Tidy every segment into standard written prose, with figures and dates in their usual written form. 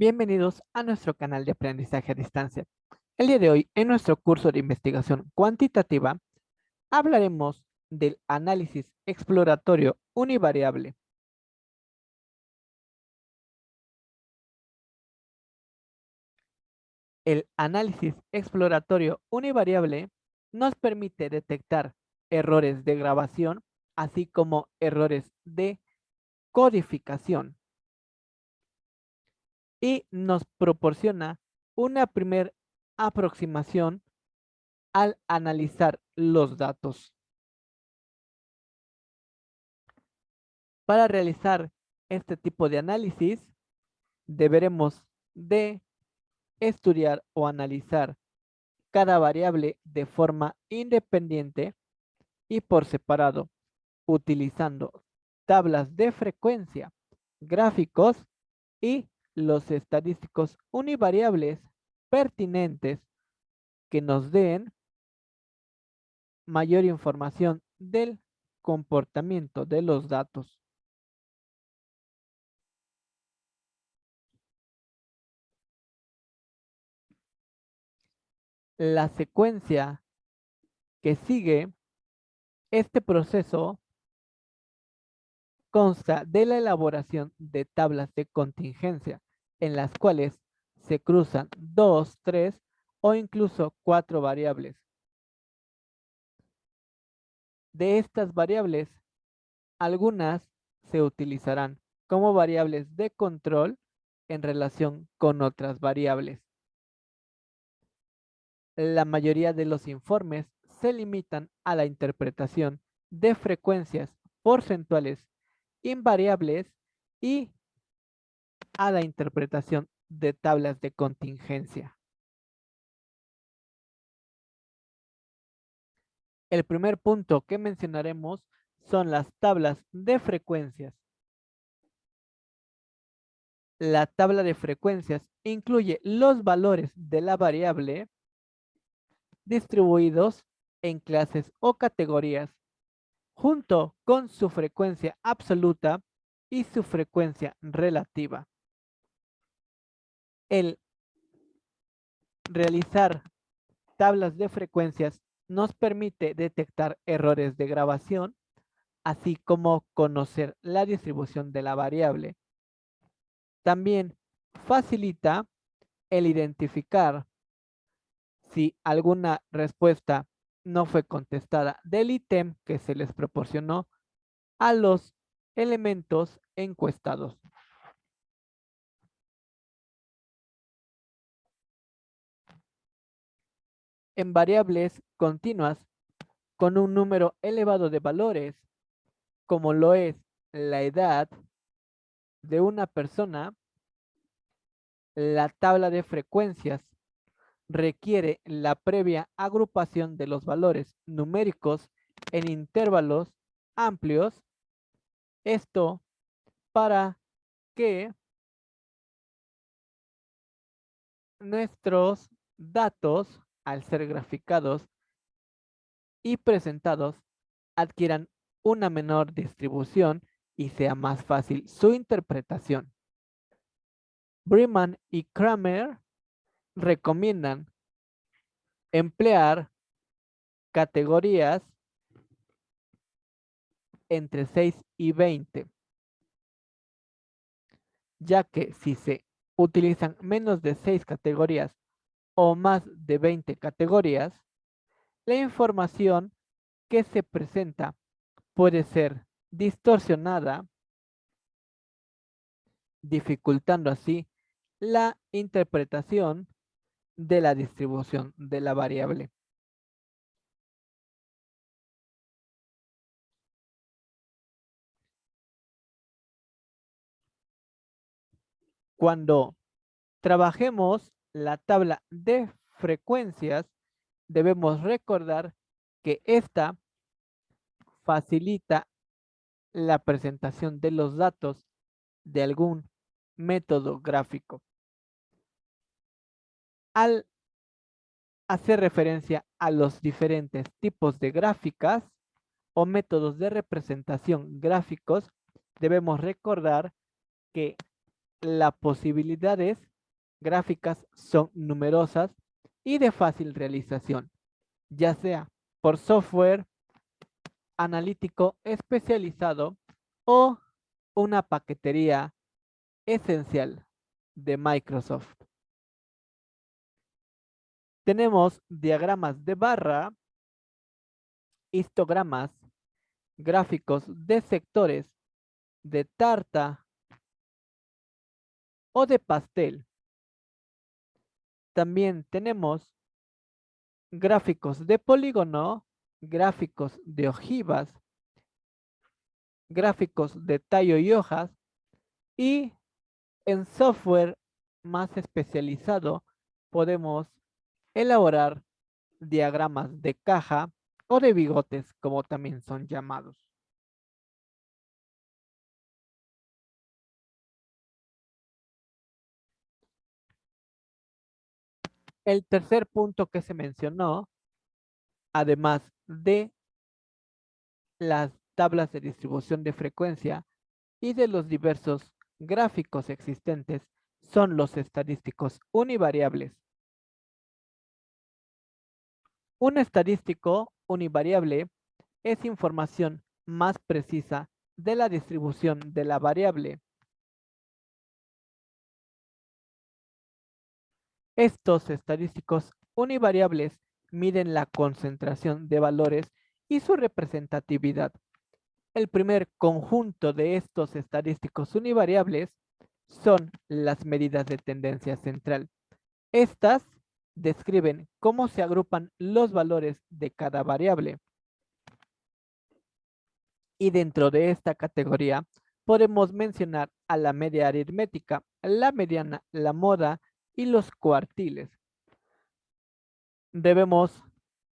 Bienvenidos a nuestro canal de aprendizaje a distancia. El día de hoy, en nuestro curso de investigación cuantitativa, hablaremos del análisis exploratorio univariable. El análisis exploratorio univariable nos permite detectar errores de grabación, así como errores de codificación, y nos proporciona una primera aproximación al analizar los datos. Para realizar este tipo de análisis, deberemos de estudiar o analizar cada variable de forma independiente y por separado, utilizando tablas de frecuencia, gráficos y los estadísticos univariables pertinentes que nos den mayor información del comportamiento de los datos. La secuencia que sigue este proceso consta de la elaboración de tablas de contingencia, en las cuales se cruzan dos, tres o incluso cuatro variables. De estas variables, algunas se utilizarán como variables de control en relación con otras variables. La mayoría de los informes se limitan a la interpretación de frecuencias porcentuales invariables y a la interpretación de tablas de contingencia. El primer punto que mencionaremos son las tablas de frecuencias. La tabla de frecuencias incluye los valores de la variable distribuidos en clases o categorías, junto con su frecuencia absoluta y su frecuencia relativa. El realizar tablas de frecuencias nos permite detectar errores de grabación, así como conocer la distribución de la variable. También facilita el identificar si alguna respuesta no fue contestada del ítem que se les proporcionó a los elementos encuestados. En variables continuas con un número elevado de valores, como lo es la edad de una persona, la tabla de frecuencias requiere la previa agrupación de los valores numéricos en intervalos amplios. Esto para que nuestros datos, al ser graficados y presentados, adquieran una menor distribución y sea más fácil su interpretación. Breeman y Kramer recomiendan emplear categorías entre 6 y 20, ya que si se utilizan menos de 6 categorías o más de 20 categorías, la información que se presenta puede ser distorsionada, dificultando así la interpretación de la distribución de la variable. Cuando trabajemos la tabla de frecuencias, debemos recordar que esta facilita la presentación de los datos de algún método gráfico. Al hacer referencia a los diferentes tipos de gráficas o métodos de representación gráficos, debemos recordar que las posibilidades gráficas son numerosas y de fácil realización, ya sea por software analítico especializado o una paquetería esencial de Microsoft. Tenemos diagramas de barra, histogramas, gráficos de sectores, de tarta o de pastel. También tenemos gráficos de polígono, gráficos de ojivas, gráficos de tallo y hojas, y en software más especializado podemos elaborar diagramas de caja o de bigotes, como también son llamados. El tercer punto que se mencionó, además de las tablas de distribución de frecuencia y de los diversos gráficos existentes, son los estadísticos univariables. Un estadístico univariable es información más precisa de la distribución de la variable. Estos estadísticos univariables miden la concentración de valores y su representatividad. El primer conjunto de estos estadísticos univariables son las medidas de tendencia central. Estas describen cómo se agrupan los valores de cada variable. Y dentro de esta categoría podemos mencionar a la media aritmética, la mediana, la moda y los cuartiles. Debemos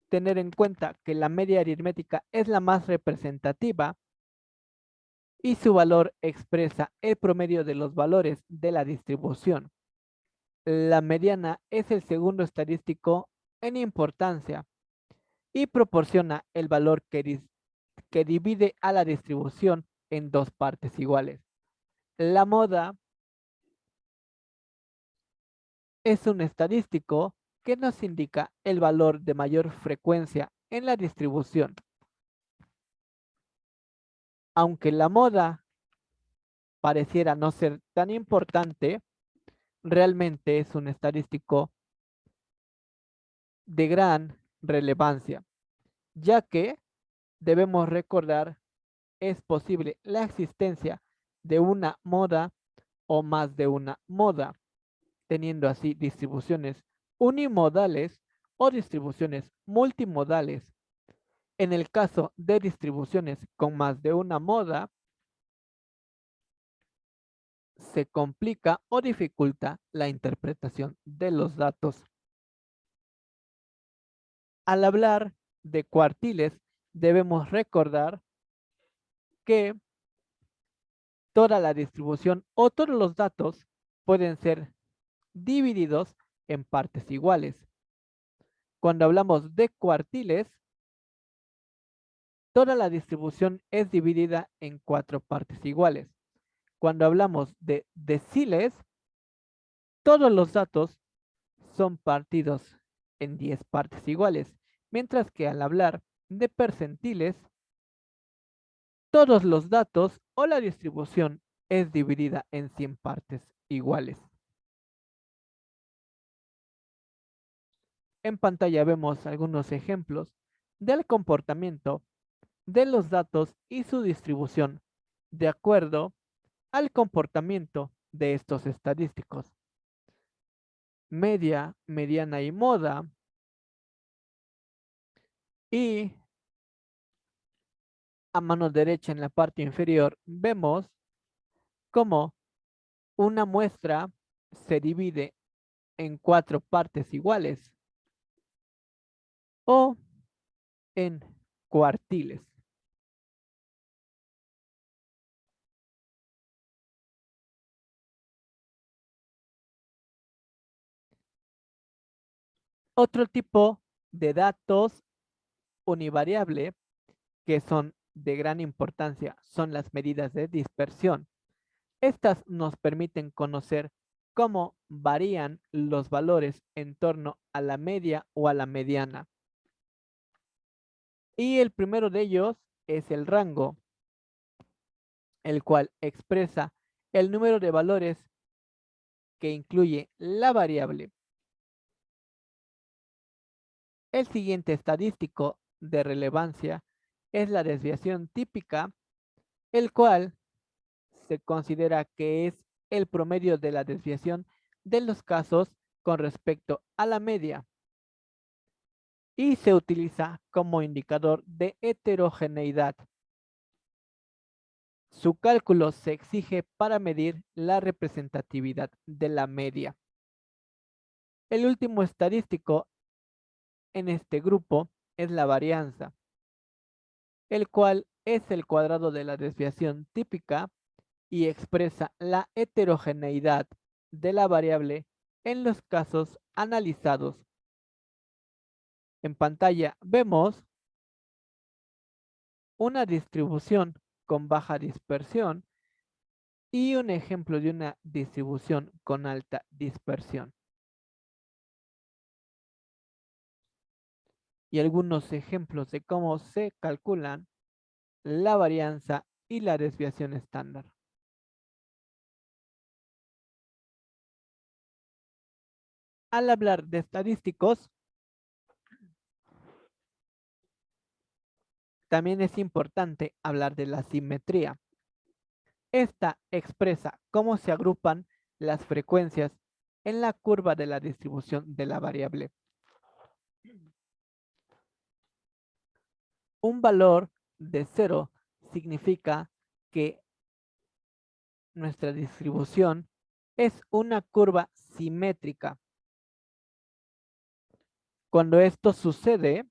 tener en cuenta que la media aritmética es la más representativa y su valor expresa el promedio de los valores de la distribución. La mediana es el segundo estadístico en importancia y proporciona el valor que divide a la distribución en dos partes iguales. La moda es un estadístico que nos indica el valor de mayor frecuencia en la distribución. Aunque la moda pareciera no ser tan importante, realmente es un estadístico de gran relevancia, ya que debemos recordar es posible la existencia de una moda o más de una moda, teniendo así distribuciones unimodales o distribuciones multimodales. En el caso de distribuciones con más de una moda, se complica o dificulta la interpretación de los datos. Al hablar de cuartiles, debemos recordar que toda la distribución o todos los datos pueden ser divididos en partes iguales. Cuando hablamos de cuartiles, toda la distribución es dividida en 4 partes iguales. Cuando hablamos de deciles, todos los datos son partidos en 10 partes iguales, mientras que al hablar de percentiles, todos los datos o la distribución es dividida en 100 partes iguales. En pantalla vemos algunos ejemplos del comportamiento de los datos y su distribución de acuerdo al comportamiento de estos estadísticos. Media, mediana y moda. Y a mano derecha en la parte inferior vemos cómo una muestra se divide en 4 partes iguales o en cuartiles. Otro tipo de datos univariable que son de gran importancia son las medidas de dispersión. Estas nos permiten conocer cómo varían los valores en torno a la media o a la mediana. Y el primero de ellos es el rango, el cual expresa el número de valores que incluye la variable. El siguiente estadístico de relevancia es la desviación típica, el cual se considera que es el promedio de la desviación de los casos con respecto a la media y se utiliza como indicador de heterogeneidad. Su cálculo se exige para medir la representatividad de la media. El último estadístico en este grupo es la varianza, el cual es el cuadrado de la desviación típica y expresa la heterogeneidad de la variable en los casos analizados. En pantalla vemos una distribución con baja dispersión y un ejemplo de una distribución con alta dispersión. Y algunos ejemplos de cómo se calculan la varianza y la desviación estándar. Al hablar de estadísticos, también es importante hablar de la simetría. Esta expresa cómo se agrupan las frecuencias en la curva de la distribución de la variable. Un valor de 0 significa que nuestra distribución es una curva simétrica. Cuando esto sucede,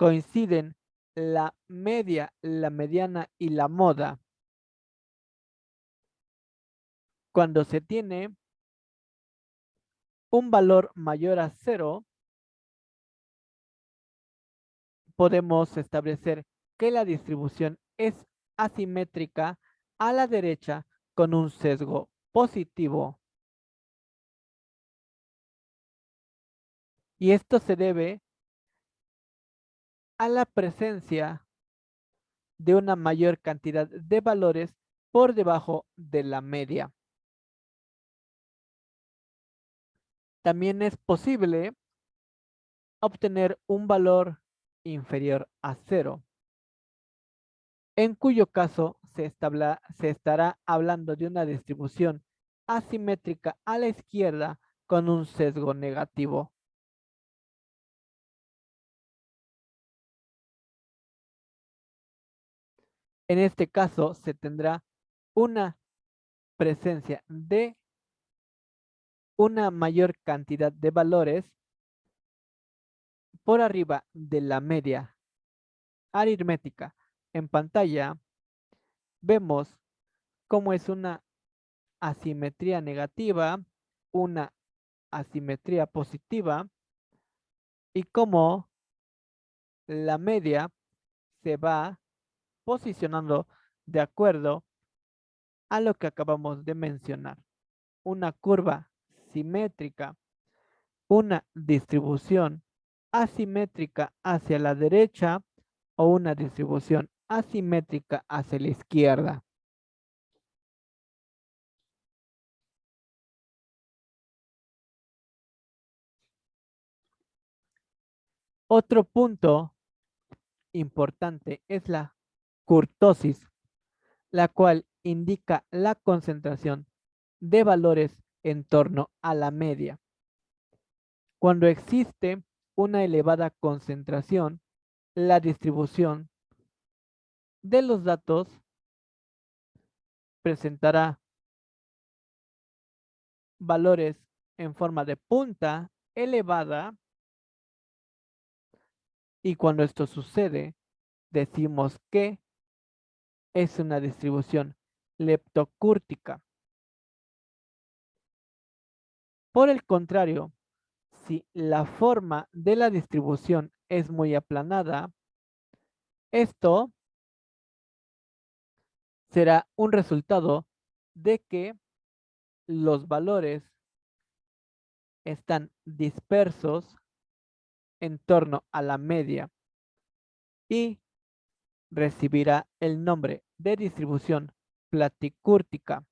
coinciden la media, la mediana y la moda. Cuando se tiene un valor mayor a 0, podemos establecer que la distribución es asimétrica a la derecha con un sesgo positivo. Y esto se debe a la presencia de una mayor cantidad de valores por debajo de la media. También es posible obtener un valor inferior a 0, en cuyo caso se estará hablando de una distribución asimétrica a la izquierda con un sesgo negativo. En este caso se tendrá una presencia de una mayor cantidad de valores por arriba de la media aritmética. En pantalla vemos cómo es una asimetría negativa, una asimetría positiva y cómo la media se va posicionando de acuerdo a lo que acabamos de mencionar. Una curva simétrica, una distribución asimétrica hacia la derecha o una distribución asimétrica hacia la izquierda. Otro punto importante es la kurtosis, la cual indica la concentración de valores en torno a la media. Cuando existe una elevada concentración, la distribución de los datos presentará valores en forma de punta elevada y cuando esto sucede, decimos que es una distribución leptocúrtica. Por el contrario, si la forma de la distribución es muy aplanada, esto será un resultado de que los valores están dispersos en torno a la media y recibirá el nombre de distribución platicúrtica.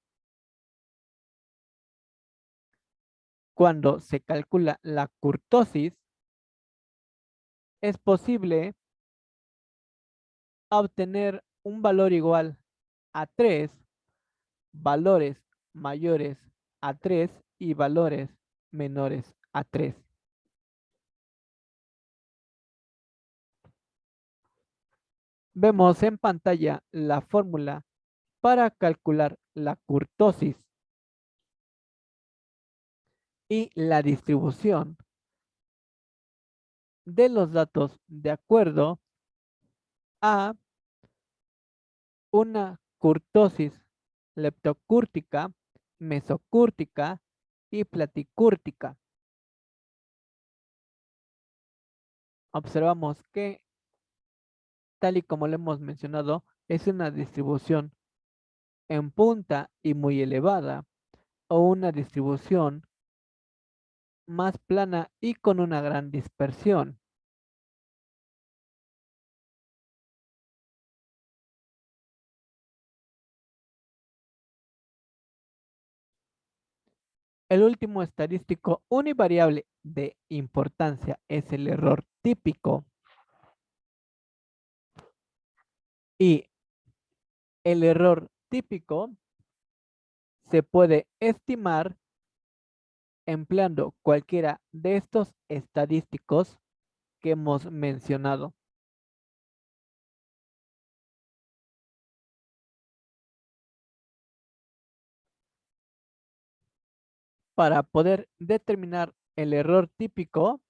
Cuando se calcula la curtosis, es posible obtener un valor igual a 3, valores mayores a 3 y valores menores a 3. Vemos en pantalla la fórmula para calcular la curtosis y la distribución de los datos de acuerdo a una curtosis leptocúrtica, mesocúrtica y platicúrtica. Observamos que, tal y como lo hemos mencionado, es una distribución en punta y muy elevada o una distribución más plana y con una gran dispersión. El último estadístico univariable de importancia es el error típico y el error típico se puede estimar empleando cualquiera de estos estadísticos que hemos mencionado. Para poder determinar el error típico,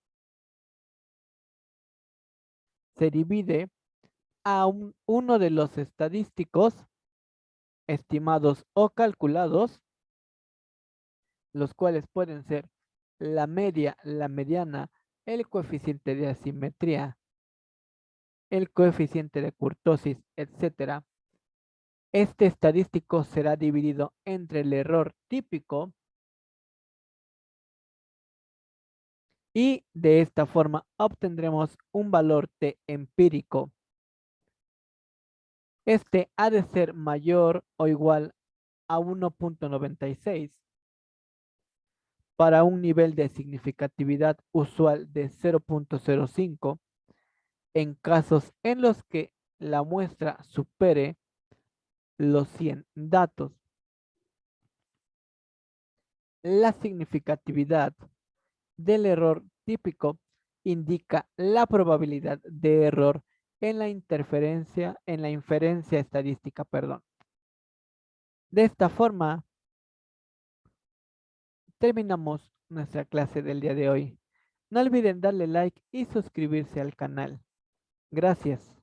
se divide a uno de los estadísticos estimados o calculados, los cuales pueden ser la media, la mediana, el coeficiente de asimetría, el coeficiente de kurtosis, etcétera. Este estadístico será dividido entre el error típico y de esta forma obtendremos un valor T empírico. Este ha de ser mayor o igual a 1.96 para un nivel de significatividad usual de 0.05 en casos en los que la muestra supere los 100 datos. La significatividad del error típico indica la probabilidad de error en la inferencia estadística, perdón. De esta forma, terminamos nuestra clase del día de hoy. No olviden darle like y suscribirse al canal. Gracias.